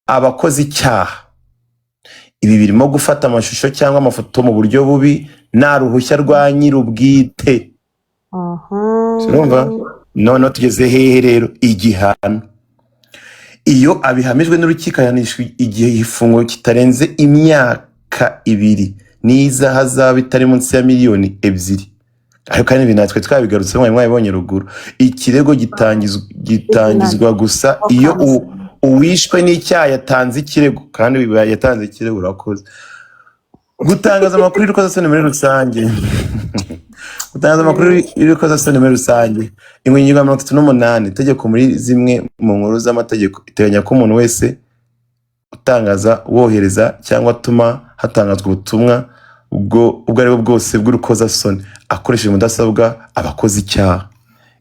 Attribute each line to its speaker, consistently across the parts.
Speaker 1: abakoze icyaha ibi birimo gufata amashusho cyangwa amafoto mu buryo bubi nta ruhushya rwa nyir'ubwite. urumva noneho tugeze hehe rero? Igihano iyo abihamijwe n'urukiko ahanishwa igihe igifungo kitarenze imyaka 2 n'ihazabu itari munsi ya miliyoni 2. ariko kandi ibi natwe twabigarutse mwabibonye ruguru. Ikirego gitangizwa gusa iyo uwishwe n'icyaha yatanze ikirego, kandi yatanze ikirego. Urakoze. Gutangaza amakuru y'urukozasoni muri rusange gutangaza amakuru y'urukozasoni muri rusange. Ingingo ya 38 itegeko muri zimwe mu nkuru z'amategeko iteganya ko umuntu wese utangaza, wohereza cyangwa atuma hatangazwa ubutumwa ubwo ari bwo bwose bw'urukozasoni akoresheje mudasobwa abakoze icyaha.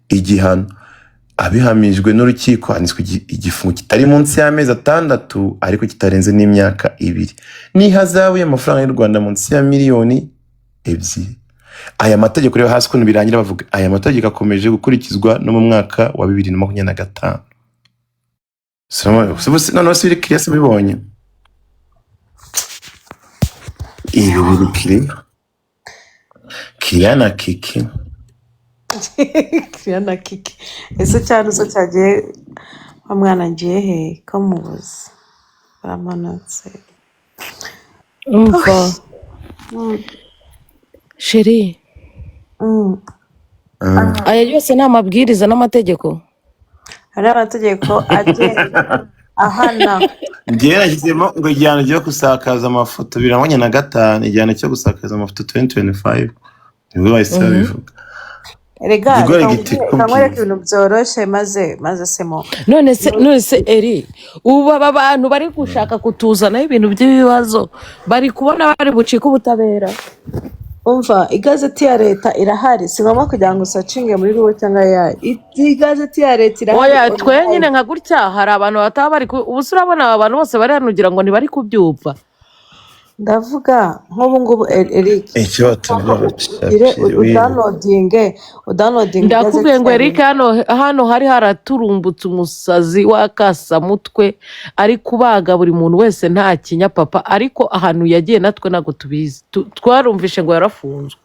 Speaker 1: Igihano abihamijwe n'urukiko ahanishwa igifungo kitari munsi y'amezi 6 ariko kitarenze n'imyaka 2 n'ihazabu y'amafaranga y'u Rwanda munsi ya miliyoni 2. Aya mategeko rero hasi kuntu birangira bavuga aya mategeko akomeje gukurikizwa no mu mwaka wa 2025. None wasubire kiriyasi bibonye ibi biri Kiriana Kiki
Speaker 2: Kiriana Kiki ese cyane uso cyagiye umwana ngiye he ko mubuze baramanutse
Speaker 3: umva sheri aya yose ni amabwiriza n'amategeko.
Speaker 2: hari amategeko agenda ahana.
Speaker 1: ngiye nashyizemo ngo igihano cyo gusakaza amafoto 2025 igihano cyo gusakaza amafoto 2025 nibwo bahise babivuga.
Speaker 2: Erega kamwereka ibintu byoroshye maze semo.
Speaker 3: None se eri ubu aba bantu bari gushaka kutuzana ibintu by'ibibazo bari kubona bari bucika ubutabera.
Speaker 2: Umva igazeti ya leta irahari, si ngombwa kugira ngo usacinge muri ruwo cyangwa ya igazeti ya leta irahari.
Speaker 3: Oya twe nyine nka gutya hari abantu bataba bari ubu urabona abantu bose bari hanugira ngo ntibari kubyumva.
Speaker 2: Ndavuga nk'ubu ngubu Eric downloading
Speaker 3: ndakubwiye ngo Eric hano hari haraturumbutse umusazi w'akasamutwe ari kubaga buri muntu wese nta kinya papa, ariko ahantu yagiye natwe ntago tubizi. Twarumvishe ngo yarafunzwe.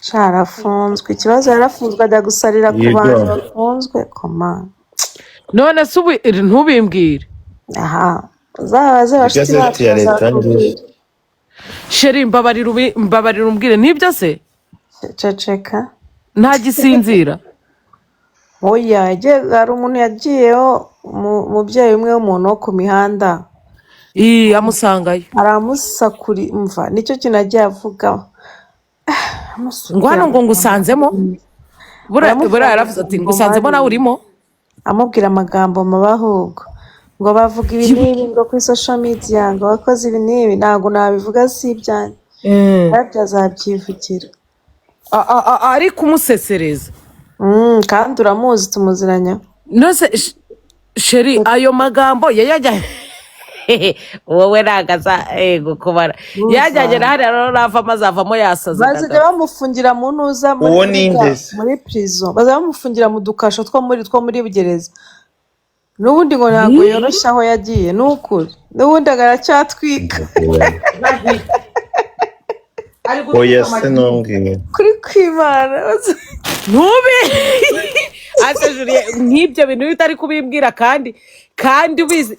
Speaker 2: Sharafunzwe, ikibazo yarafunzwe ajya gusarira ku bantu bafunzwe. Koma
Speaker 3: none se ubu ntubimbwire.
Speaker 2: Aha uzabaze bashiti ya leta
Speaker 3: Sheri mbabarira umbwire nibyo se?
Speaker 2: Ceceka
Speaker 3: nta gisinzira.
Speaker 2: Oya hari umuntu yagiyeho mubyeyi umwe w'umuntu wo ku mihanda
Speaker 3: amusangayo
Speaker 2: aramusakuri. Mva nicyo kintu agiye avuga
Speaker 3: ngo hano ngo ngusanzemo buriya yaravuze ati ngusanzemo nawe urimo,
Speaker 2: amubwira amagambo mabahubwo ngo bavuga ibi n'ibi ngo kuri social media ngo bakoze ibi n'ibi. Ntabwo nabivuga si ibyanjye azabyivugira
Speaker 3: ari kumusesereza.
Speaker 2: kandi uramuzi tumuziranya.
Speaker 3: Nose sheri ayo magambo yajya wowe nagaza gukubara yajyanye na hari rava mazavamo yasaze.
Speaker 2: Bazajya bamufungira mu ntuza muri prison, bazajya bamufungira mu dukasho two muri bugereza. N'ubundi ngo ntabwo yoroshye aho yagiye n'ukuri, n'ubundi agaracyatwika.
Speaker 1: Oya se nongeye
Speaker 2: kuri kwimana
Speaker 3: ntube asejuriye nk'ibyo bintu bitari kubimbwira kandi ubizi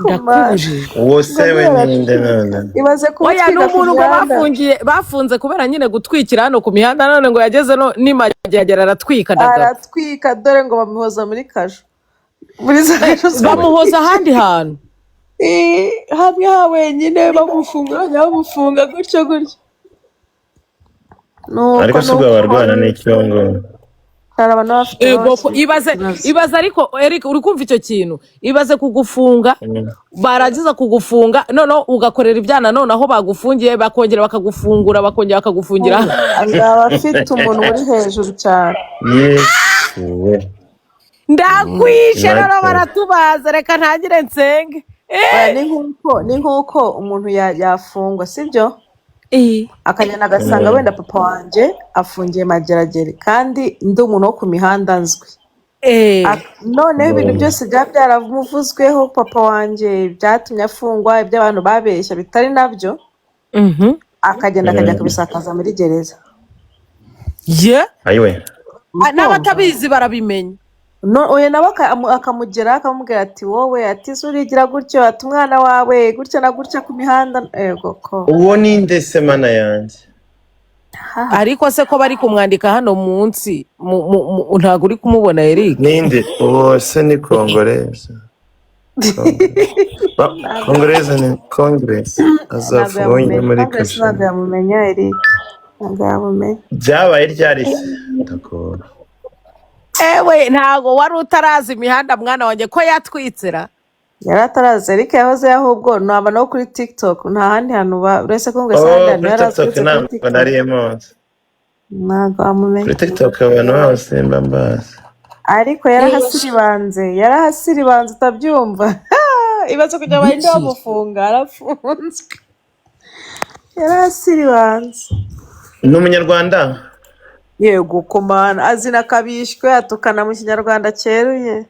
Speaker 3: ndakubuje
Speaker 1: wose we ninde none.
Speaker 2: Ibaze ko
Speaker 3: oya n'umuntu ngo bafunze kubera nyine gutwikira hano ku mihanda, none ngo yageze no nimagera aratwika
Speaker 2: dore ngo bamuhoza muri kasho
Speaker 3: bamuhoza ahandi hantu
Speaker 2: hamwe wenyine bamufunga gutyo
Speaker 1: ariko si ubwo abarwana n'icyongo.
Speaker 3: ibaze ariko Eric uri kumva icyo kintu, ibaze kugufunga baragiza kugufunga noneho ugakorera ibyana, noneho bagufungiye bakongera bakagufungura bakongera bakagufungira.
Speaker 2: Azaba afite umuntu uri hejuru cyane.
Speaker 3: Ndakwishe rero baratubaza reka ntagire nsenge.
Speaker 2: Ni nk'uko umuntu yafungwa sibyo akagenda agasanga wenda papa wanjye afungiye Mageragere kandi ndi umuntu wo ku mihanda nzwi, noneho ibintu byose byaba byaramuvuzweho papa wanjye byatumye afungwa ibyo abantu babeshya bitari nabyo akagenda akajya kubisakaza muri gereza.
Speaker 1: ayiwe
Speaker 3: n'abatabizi barabimenya.
Speaker 2: Oya nawe akamugera akamubwira ati wowe ati urigira gutyo ati umwana wawe gutya na gutya ku mihanda.
Speaker 1: uwo ni nde se mana yanjye?
Speaker 3: ariko se ko bari kumwandika hano munsi ntabwo uri kumubona Eric?
Speaker 1: Ninde uwo se? Ni Kongoreza. Kongoreza ni Congress azafunye muri kasho.
Speaker 2: Ntabwo yamumenya Eric, ntabwo yamumenya.
Speaker 1: Byabaye ryari se? Ndakora
Speaker 3: ewe ntabwo wari utarazi imihanda mwana wanjye ko yatwitsira?
Speaker 2: Yari atarazi Eric, yahoze ahubwo naba no kuri TikTok nta handi hantu uretse ko ngo yari
Speaker 1: azi kuri TikTok.
Speaker 2: Ntabwo amumenya
Speaker 1: kuri TikTok abantu bose mbabazi,
Speaker 2: ariko yarahasiribanze utabyumva. Ibaze kujya bahita bamufunga, arafunzwe. Yarahasiribanze.
Speaker 1: Ni umunyarwanda?
Speaker 2: Yego komana, azina kabishwe atukana mu kinyarwanda cyeruye.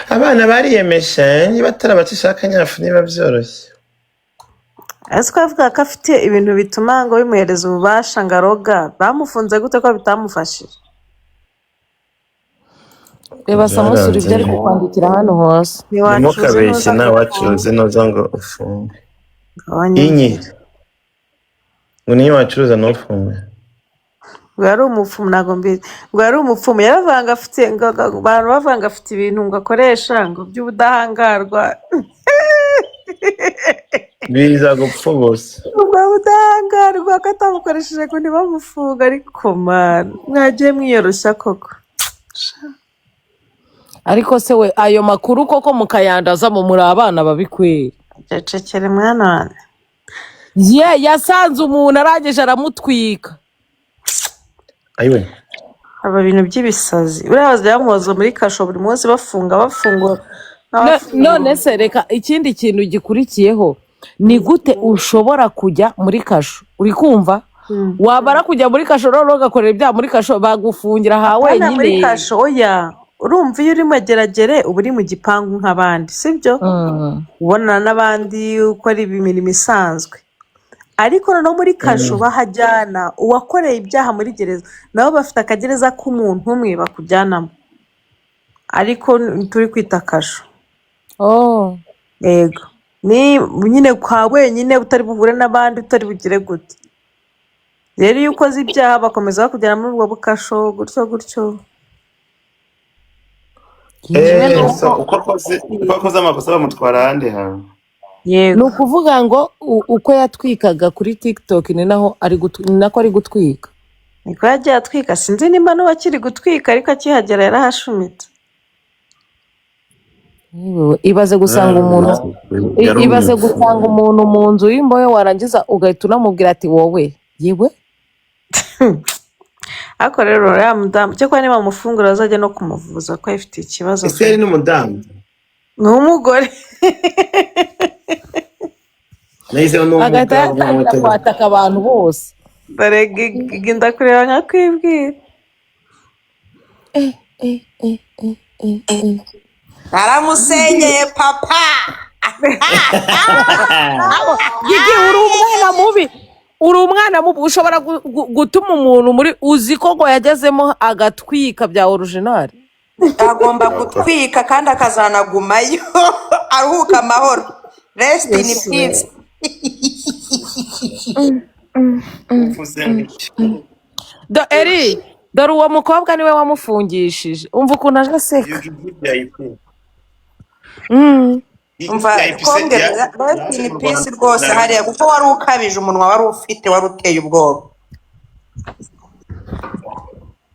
Speaker 1: Abana bariyemeje niba batarabatishaka nyafu niba byoroshye.
Speaker 2: Ese avuga ko afite ibintu bituma ngo bimuhereza ububasha ngo aroga. Bamufunze gute ko bitamufashije?
Speaker 3: Reba Samusuri ibyo ari kukwandikira hano hose.
Speaker 1: Ntimukabeshye ntawacuruze noza ngo ufunge. Inyi ngo niyo wacuruza ntufunge.
Speaker 2: Ngo yari umupfumu, ntabwo mbizi. Ngo yari umupfumu, yaravanga afite abantu bavanga afite ibintu ngo akoresha ngo by'ubudahangarwa.
Speaker 1: Biza gupfa bose.
Speaker 2: Ubwo budahangarwa ko atabukoresheje ngo ntibamufunga, ariko man mwagiye mwiyoroshya koko.
Speaker 3: Ariko se we ayo makuru koko mukayandaza mu muri abana babikwera.
Speaker 2: Cecekere mwana wanjye.
Speaker 3: Yasanze umuntu arangije aramutwika.
Speaker 1: Ayiwe.
Speaker 2: Aba bintu by'ibisazi. Urabaza yamuhoza muri kasho buri munsi bafungura.
Speaker 3: None se reka ikindi kintu gikurikiyeho, ni gute ushobora kujya muri kasho? Uri kumva? Wabara kujya muri kasho rero ugakorera ibyaha muri kasho bagufungira ha wenyine.
Speaker 2: Muri kasho oya. Urumva iyo uri mageragere uba uri mu gipangu nk'abandi, sibyo? Ubonana n'abandi ukora imirimo isanzwe. Ariko no muri kasho bahajyana uwakoreye ibyaha muri gereza, nabo bafite akagereza k'umuntu umwe bakujyanamo. Ariko turi kwita kasho. Yego. Ni nyine kwa wenyine utari buhure n'abandi, utari bugire gute. Rero iyo ukoze ibyaha bakomeza bakujyana muri ubwo bukasho gutyo.
Speaker 1: Uko akoze amakosa bamutwara ahandi hantu.
Speaker 2: Yego.
Speaker 3: Ni ukuvuga ngo uko yatwikaga kuri TikTok ni nako ari gutwika.
Speaker 2: Niko yagiye atwika, sinzi nimba n'uwakiri gutwika ariko akihagera yarahashumitse.
Speaker 3: Ibaze gusanga umuntu mu nzu y'imbohe warangiza ugahita unamubwira ati wowe yewe.
Speaker 2: Ariko rero ya mudamu cyo kwa niba mufungura azajya no kumuvuza ko afite ikibazo.
Speaker 1: Ese ari n'umudamu?
Speaker 2: Ni umugore.
Speaker 3: Agahita kwataka abantu bose.
Speaker 2: Dore ginda kureba nka kwibwira.
Speaker 4: Naramusenyeye papa.
Speaker 3: Gigi uri umwana mubi ushobora gutuma umuntu muri uzi ko ngo yagezemo agatwika bya original.
Speaker 4: Agomba gutwika kandi akazanagumayo aruhuka amahoro. Rest in peace.
Speaker 3: Eri, dore uwo mukobwa niwe wamufungishije. Umva ukuntu aje aseka.
Speaker 4: Umva kongera rest in peace rwose hariya kuko wari ukabije umunwa wari ufite wari uteye ubwoba.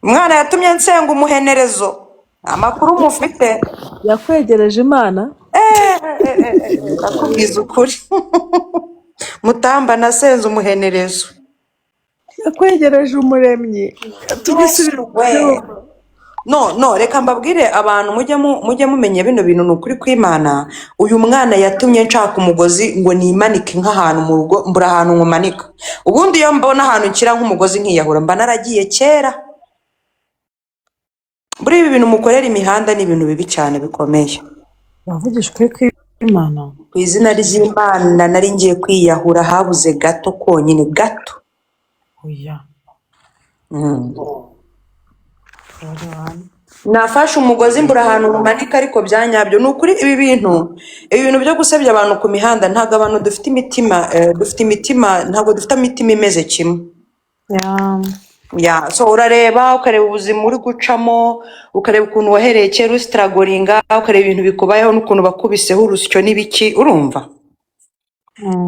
Speaker 4: Umwana yatumye nsenga umuhenerezo. Amakuru mufite
Speaker 2: yakwegereje Imana.
Speaker 4: Nakubwiza ukuri. Mutamba nasenze umuhenerezo.
Speaker 2: Yakwegereje umuremyi.
Speaker 4: Tubisubire. No, reka mbabwire abantu mujye mumenya bino bintu n'ukuri kw'Imana. Uyu mwana yatumye nshaka umugozi ngo nimanike nk'ahantu mu rugo, mbura ahantu nkumanika. Ubundi iyo mbona ahantu nshyira nk'umugozi nkiyahura mba naragiye kera. buri ibi bintu mukorera imihanda ni ibintu bibi cyane bikomeye.
Speaker 2: Wavugisha ukuri kw'Imana.
Speaker 4: Ku izina ry'Imana nari ngiye kwiyahura habuze gato konyine gato.
Speaker 2: Oya.
Speaker 4: Nafashe umugozi mbura ahantu rumanika ariko byanyabyo. Ni ukuri ibi bintu byo gusebya abantu ku mihanda ntabwo abantu dufite imitima ntabwo dufite imitima imeze kimwe. So urareba ukareba ubuzima uri gucamo, ukareba ukuntu wahereye kera usitaragoringa, ukareba ibintu bikubayeho n'ukuntu bakubiseho urusyo n'ibiki, urumva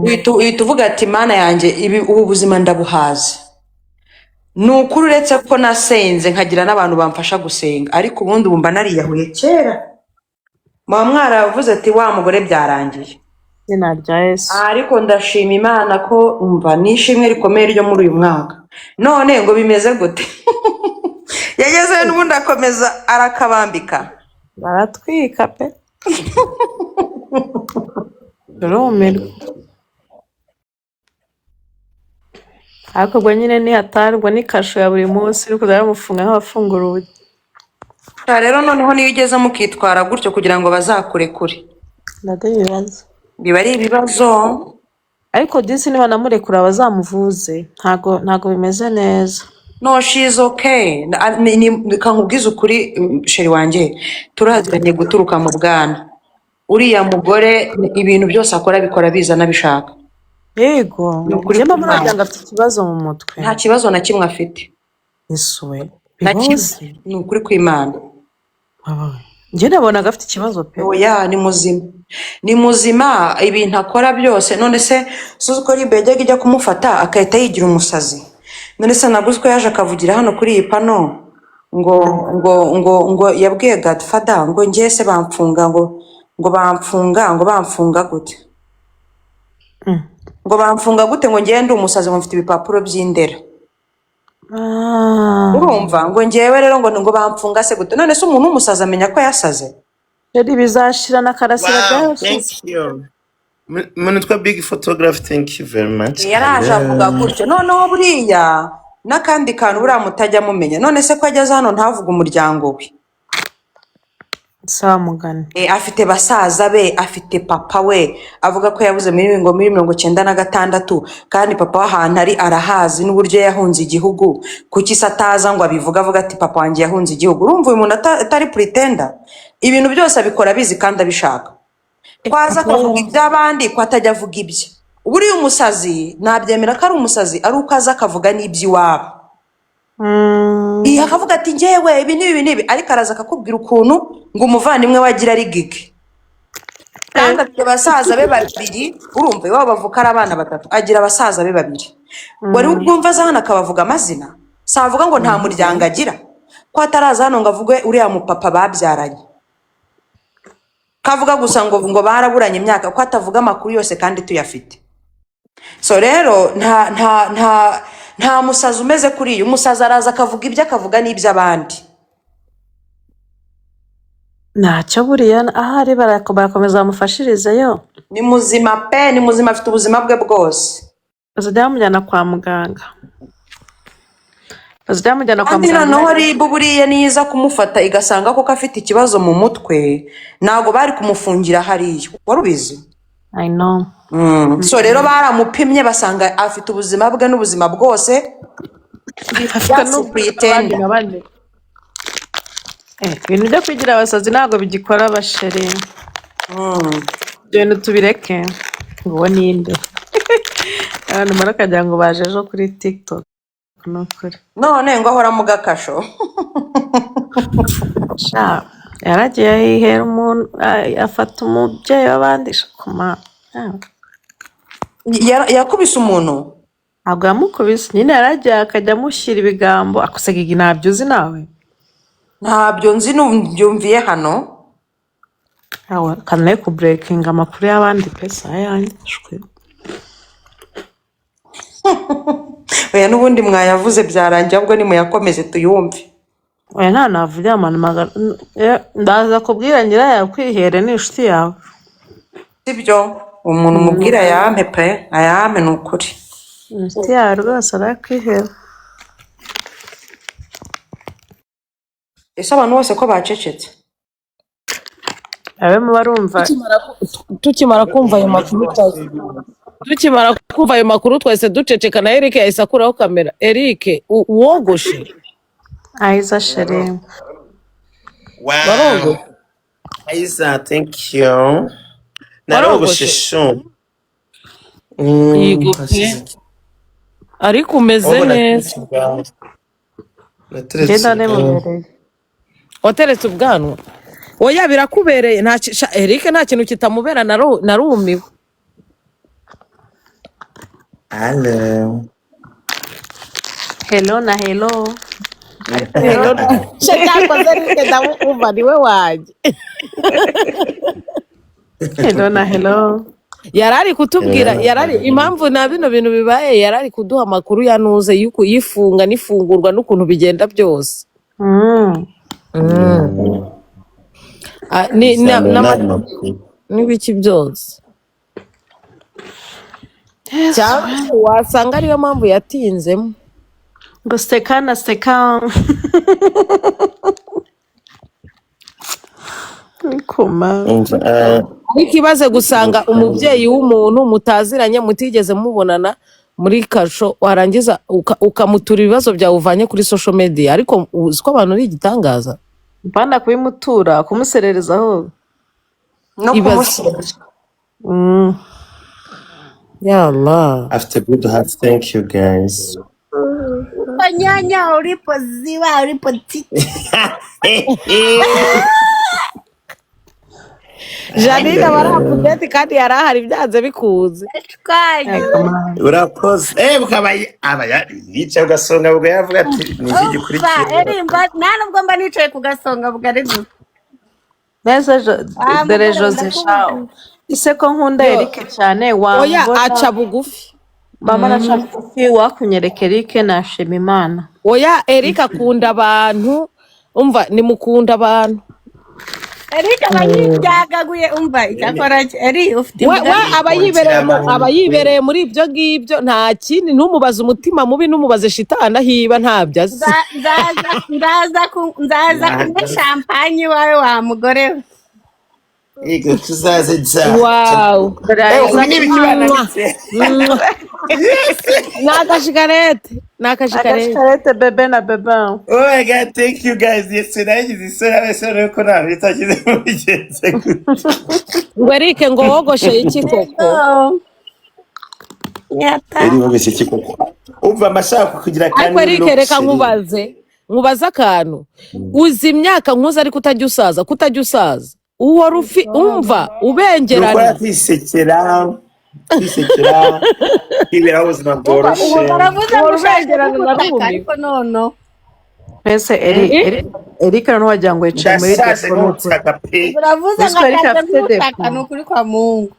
Speaker 4: uhita uvuga ati mana yanjye ubu buzima ndabuhaze. Ni ukuri uretse ko nasenze nkagira n'abantu bamfasha gusenga, ariko ubundi ubu mba nariyahuye kera. Muba mwaravuze ati wa mugore byarangiye.
Speaker 2: Izina rya Yesu.
Speaker 4: Ariko ndashima Imana ko umva nishimwe rikomeye ryo muri uyu mwaka. None ngo bimeze gute? Yagezeyo n'ubundi akomeza arakabambika.
Speaker 2: Baratwika pe. Turumirwa. Ariko ubwo nyine nihatarwa n'ikasho ya buri munsi uri kuzajya bamufunga nk'abafungura urugi.
Speaker 4: Rero noneho niyo ugeze mukitwara gutyo kugira ngo bazakurekure.
Speaker 2: Ndabibaza.
Speaker 4: Biba ari ibibazo.
Speaker 2: Ariko disi niba namurekura bazamuvuze ntago bimeze neza.
Speaker 4: No, she's okay. Kankubwiza ukuri sheri wanjye turaziranye guturuka mu bwana. Uriya mugore ibintu byose akora bikora biza nabishaka.
Speaker 2: Yego. Njye mama nagira afite ikibazo mu mutwe.
Speaker 4: Nta kibazo na kimwe afite.
Speaker 2: Isuwe.
Speaker 4: Ni ukuri kw'Imana.
Speaker 2: Njye nabonaga afite ikibazo pe.
Speaker 4: Oya ni muzima. Ni muzima ibintu akora byose. None se suzi ko Libe yajyaga ijya kumufata akahita yigira umusazi. None se naguze ko yaje akavugira hano kuri iyi pano ngo yabwiye Godfather ngo ngiye se bamfunga ngo bamfunga gute? Ngo bamfunga gute ngo ngiye ndi umusazi ngo mfite ibipapuro by'indera. Urumva ngo ngiyewe rero ngo bamfunga se gute? None se umuntu w'umusazi amenya ko yasaze?
Speaker 2: Yari bizashira na karasira byose.
Speaker 1: Thank you. Munitwa Big Photography, thank you very much.
Speaker 4: Yaraje avuga gutyo. Noneho buriya n'akandi kantu buriya mutajya mumenya. None se ko ageze hano ntavuga umuryango we.
Speaker 2: Sawa mugani.
Speaker 4: Afite basaza be, afite papa we. Avuga ko yabuze muri 1996 kandi papa w'ahantu ari arahazi n'uburyo yahunze igihugu. Kuki sataza ngo abivuga avuga ati papa wanjye yahunze igihugu. Urumva uyu muntu atari pretender. Ibintu byose abikora bizi kandi abishaka. Kwaza kuvuga iby'abandi ko atajya avuga ibye. Uburi umusazi nabyemera ko ari umusazi ari uko aza akavuga n'iby'iwabo. Akavuga ati ngewe ibi nibi ariko araza akakubwira ukuntu ngo umuvandimwe wagira ari gigi. Kandi afite basaza be babiri, urumva iwabo bavuka ari abana batatu, agira abasaza be babiri. Wari ubwumva aza hano akabavuga amazina? Savuga ngo nta muryango agira. Ko ataraza hano ngo avuge uriya mupapa babyaranye. Kavuga gusa ngo baraburanye imyaka ko atavuga amakuru yose kandi tuyafite. So rero nta musazi umeze kuri uyu. Umusazi araza akavuga ibyo akavuga n'iby'abandi.
Speaker 2: Ntacyo buriya ahari barakomeza bamufashirizeyo.
Speaker 4: Ni muzima pe, ni muzima, afite ubuzima bwe bwose.
Speaker 2: Bazajya bamujyana kwa muganga.
Speaker 4: Kandi noneho Libe buriya niza kumufata igasanga ko afite ikibazo mu mutwe ntago bari kumufungira hariya. Wari ubizi?
Speaker 2: I know.
Speaker 4: So rero baramupimye basanga afite ubuzima bwe n'ubuzima bwose. Afite no pretender.
Speaker 2: Ibintu byo kwigira abasazi ntago bigikora abasheri. Ibintu tubireke. Ngo ninde. Abantu barakajya ngo baje ejo kuri TikTok.
Speaker 4: None ngo ahora mu gakasho.
Speaker 2: Yaragiye yihera umuntu afata umubyeyi w'abandi shakuma.
Speaker 4: Yakubise umuntu?
Speaker 2: Ntabwo yamukubise, nyine yaragiye akajya amushyira ibigambo. Akusega igi ntabyo uzi nawe?
Speaker 4: Ntabyo nzi, numbyumviye hano.
Speaker 2: Kanaye kuburekinga amakuru y'abandi pesa yanyishwe.
Speaker 4: Oya n'ubundi mwayavuze byarangiye ahubwo nimuyakomeze tuyumve.
Speaker 2: Oya nta navuga amana magana. Ndaza kubwira nyirayo kwihere n'inshuti yawe.
Speaker 4: Sibyo umuntu umubwira yampe pe, ayampe n'ukuri.
Speaker 2: Inshuti yawe rwose arakwihera.
Speaker 4: ese abantu bose ko bacecetse
Speaker 2: abemo barumva
Speaker 3: tukimara kumva ayo makuru twese duceceka na Eric yahise akuraho kamera. Eric wogoshe
Speaker 2: Aiza Sherem
Speaker 1: Wow. Aiza, thank you. Narogoshe shu.
Speaker 3: Yigopye. Ariko umeze neza.
Speaker 2: ngenda nemubereye
Speaker 3: Wateretse ubwanwa. Oya birakubereye Eric nta kintu kitamubera narumiwe.
Speaker 1: Hello.
Speaker 2: hello na hello
Speaker 3: Shakakoze Eric ndamumva niwe waje.
Speaker 2: hello na hello
Speaker 3: Yarari kutubwira impamvu na bino bintu bibaye yarari kuduha amakuru yanuze yuko yifunga nifungurwa n'ukuntu bigenda byose. N'ibiki byose wasanga ariyo mpamvu yatinzemo
Speaker 2: ngo seka na seka nikoma
Speaker 3: ariko ibaze gusanga umubyeyi w'umuntu mutaziranye mutigeze mubonana muri kasho warangiza ukamutura ibibazo byawe uvanye kuri social media ariko uziko abantu ari igitangaza
Speaker 2: mpanda kubimutura kumusererezaho
Speaker 4: no kumusereza
Speaker 3: ya Allah
Speaker 1: After good heart, thank you guys.
Speaker 5: Nyanya ulipoziwa ulipotiki.
Speaker 3: Janine barakudeti kandi yarahari byanze bikuze.
Speaker 5: Shikaji.
Speaker 1: Urakoze. Bukabaye abaya yica ugasonga bwo yavuga ati ni iki gikurikira.
Speaker 5: Erimba nubwo mba nicaye ku gasonga bugari gusa.
Speaker 2: neza dere Jose Shao ise ko nkunda Eric cyane
Speaker 3: Oya aca bugufi.
Speaker 2: mama nashaka kufi wakunyereka Eric na Shemimana.
Speaker 3: Oya Eric akunda abantu umva nimukunda abantu.
Speaker 5: Eric abayibyagaguye umva icyakora Eric ufite
Speaker 3: abayibereye muri ibyo ngibyo nta kindi ntumubaze umutima mubi ntumubaze shitani ahiba ntabyo azi.
Speaker 5: nzaza kunywa champagne wawe wa mugore we.
Speaker 1: Ego tuzaze ja.
Speaker 3: Wow.
Speaker 2: Nakashikarete bebe na bebe.
Speaker 1: Oh my god, thank you guys. Yesterday is so ko na bitagize mu bigenze.
Speaker 3: Ngo Eric ngo wogoshe iki koko?
Speaker 5: Nyata.
Speaker 1: Eri wogoshe iki koko? Umva amashaka kugira kandi.
Speaker 3: Ariko Eric reka nkubaze akantu. Uzi imyaka nkuza ariko utajya usaza. Uwo rufi umva ubengerana.
Speaker 1: Kwisekera ibera ubuzima bworoshe.
Speaker 5: Baravuze ngo ariko nono.
Speaker 2: Pese Eric no wagira ngo yicaye muri telefone.
Speaker 5: Baravuze ngo ataka n'ukuri kwa Mungu.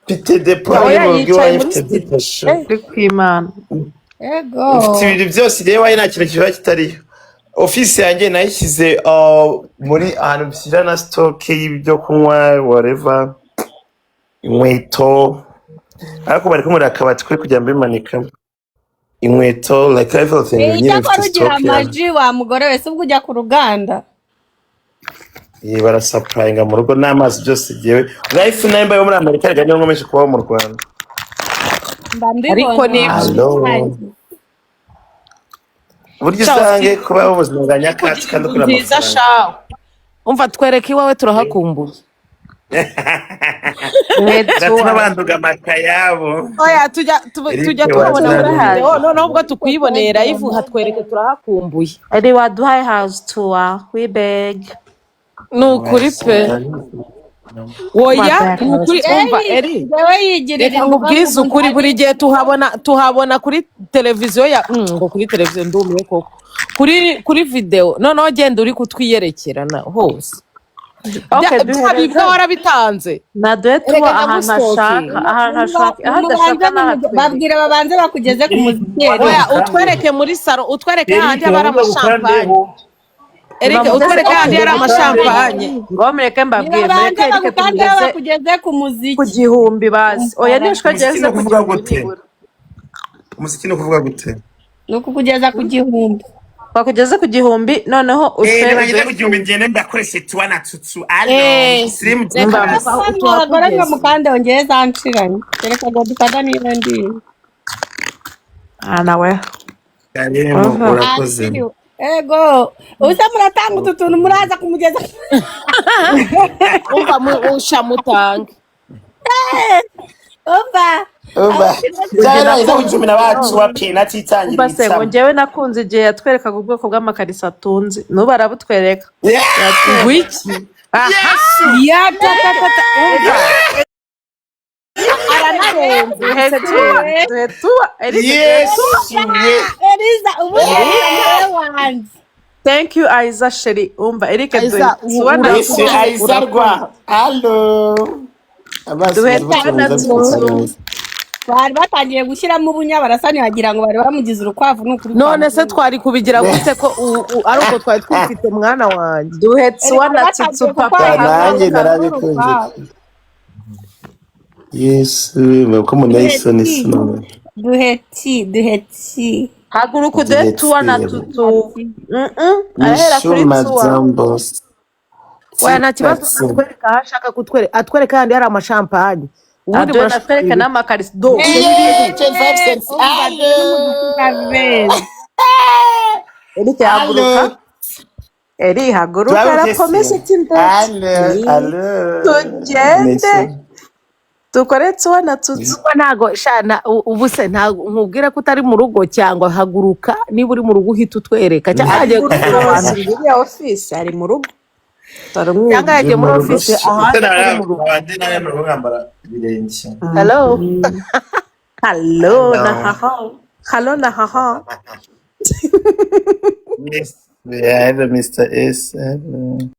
Speaker 1: Pite de poids y'ubwiwa ifite
Speaker 2: kwimana.
Speaker 5: Ego.
Speaker 1: Ufite ibintu byose rero wayi nta kintu kiba kitariyo. Office yanjye nayishyize muri ahantu bishyira na stock y'ibyo kunywa whatever inkweto ariko bari kumura akabati kuri kujya mbimanika inkweto like everything
Speaker 5: nyine mfite stock amaji wa mugore wese ubwo ujya ku ruganda
Speaker 1: barasapurayinga mu rugo n'amazi byose giyewe life nimba yo muri Amerika rega niyo nkomeje kubaho mu Rwanda
Speaker 3: ariko ni
Speaker 1: buryo usange kubaho ubuzima bwa nyakatsi kandi ukora
Speaker 3: amafaranga umva twereke iwawe turahakumbuye
Speaker 1: gatuma banduga amakayabo
Speaker 3: oya tujya tubona muri hano noneho ubwo tukwibonera ivu hatwereke turahakumbuye
Speaker 2: ari waduhaye house tour we beg
Speaker 3: nukuri pe oya nukuri umva eri reka nkubwize ukuri buri gihe tuhabona kuri televiziyo ya ngo kuri televiziyo ndumiye koko kuri video noneho genda uri kutwiyerekerana hose ibyo warabitanze
Speaker 2: naduhe tuba ahantu hashaka
Speaker 5: babwira babanze bakugeze ku muziki
Speaker 3: oya utwereke muri saro utwereke handi abari amashampanye Eric utwereke handi yari amashampanye
Speaker 2: ngo mureke mbabwire
Speaker 5: mureke bakugeze ku muziki
Speaker 2: ku gihumbi bazi oya nishwageze ku gihumbi
Speaker 1: umuziki no kuvuga gute
Speaker 5: no kukugeza ku gihumbi
Speaker 2: twakugeze ku gihumbi noneho
Speaker 1: nibageze ku gihumbi ngende ndakoreshe tuwa na tutu alo slim
Speaker 5: reka gusanura gore ngo mukande ongeye zanshiranye reka ngo dukada niba ndi
Speaker 2: nawe
Speaker 1: karimo urakoze
Speaker 5: ego uza muratanga utu tuntu muraza kumugeza
Speaker 3: umva ushamutange
Speaker 5: umva
Speaker 1: cyane iza kucumi na bacu wa penalty itangira
Speaker 2: ngo njyewe nakunze igihe yatwerekaga ubwoko bw'amakarisa atunze n'ubu arabutwereka
Speaker 3: wiki
Speaker 2: duhe tuba
Speaker 5: Eliza ubu wanjye
Speaker 2: thank you Aiza sheri umva Eric duhe
Speaker 1: Aiza rwa allo
Speaker 2: duhe tuba na tutu
Speaker 5: bari batangiye gushyiramo ubunya barasani wagira ngo bari bamugize urukwavu n'ukuri
Speaker 3: none se twari kubigira gute ko ari uko twari twifite mwana wanjye
Speaker 2: duhe tuba na tutu papa
Speaker 1: nanjye narabikunze yesu mko munayisoni sino
Speaker 5: duhe ti
Speaker 2: haguruka duhe tuba na tutu ahera kuri tuba
Speaker 3: oya nta kibazo atwereka aho ashaka kutwereka atwereka handi hari amashampanye
Speaker 2: ubundi muratwereka n'amakarisi do Eric haguruka Eri haguruka arakomeza cy'indege tugende dukore tuwa na tutu
Speaker 3: ntago shana ubu se ntago nkubwira ko utari mu rugo cyangwa haguruka niba uri mu rugo uhita utwereka cyangwa agiye
Speaker 2: iriya ofisi ari mu rugo
Speaker 3: cyangwa yagiye muri ofisi ahandi ari mu rugo hello
Speaker 2: hello na haha hello na haha
Speaker 1: yes we have Mr. S